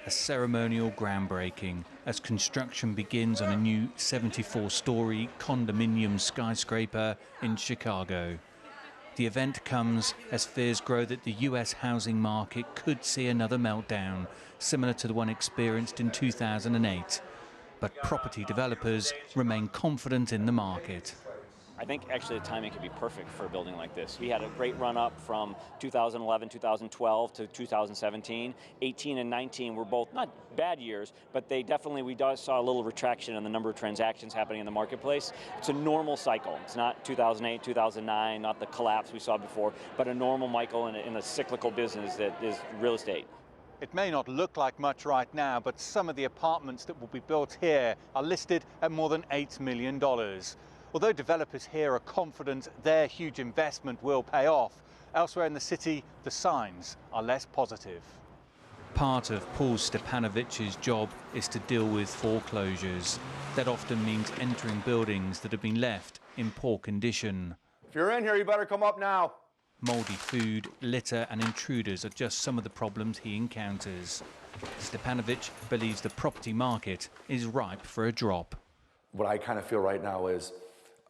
A ceremonial groundbreaking as construction begins on a new 74-story condominium skyscraper in Chicago. The event comes as fears grow that the US housing market could see another meltdown, similar to the one experienced in 2008. But property developers remain confident in the market. I think actually the timing could be perfect for a building like this. We had a great run up from 2011, 2012 to 2017. 18 and 19 were both not bad years, but we saw a little retraction in the number of transactions happening in the marketplace. It's a normal cycle. It's not 2008, 2009, not the collapse we saw before, but a normal cycle in a cyclical business that is real estate. It may not look like much right now, but some of the apartments that will be built here are listed at more than $8 million. Although developers here are confident their huge investment will pay off, elsewhere in the city, the signs are less positive. Part of Paul Stepanovich's job is to deal with foreclosures. That often means entering buildings that have been left in poor condition. If you're in here, you better come up now. Mouldy food, litter and intruders are just some of the problems he encounters. Stepanovich believes the property market is ripe for a drop. What I kind of feel right now is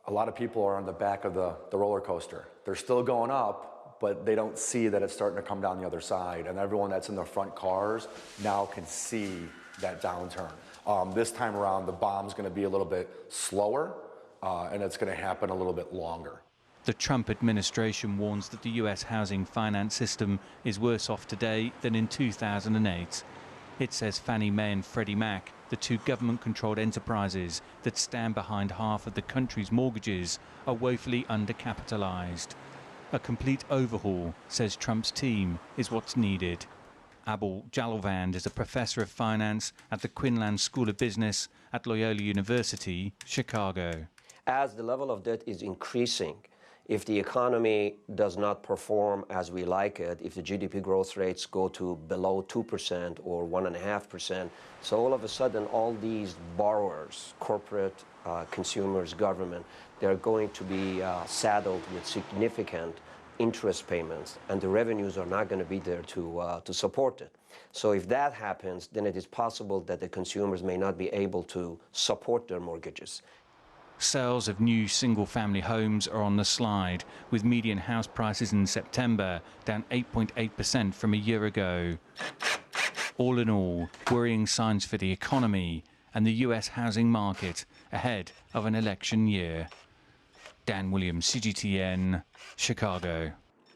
a lot of people are on the back of the roller coaster. They're still going up, but they don't see that it's starting to come down the other side. And everyone that's in their front cars now can see that downturn. This time around, the bomb's going to be a little bit slower, and it's going to happen a little bit longer. The Trump administration warns that the US housing finance system is worse off today than in 2008. It says Fannie Mae and Freddie Mac, the two government-controlled enterprises that stand behind half of the country's mortgages, are woefully undercapitalized. A complete overhaul, says Trump's team, is what's needed. Abul Jalvand is a professor of finance at the Quinlan School of Business at Loyola University, Chicago. As the level of debt is increasing, if the economy does not perform as we like it, if the GDP growth rates go to below 2% or 1.5%, so all of a sudden all these borrowers, corporate, consumers, government, they're going to be saddled with significant interest payments, and the revenues are not going to be there to support it. So if that happens, then it is possible that the consumers may not be able to support their mortgages. Sales of new single-family homes are on the slide, with median house prices in September down 8.8% from a year ago. All in all, worrying signs for the economy and the US housing market ahead of an election year. Dan Williams, CGTN, Chicago.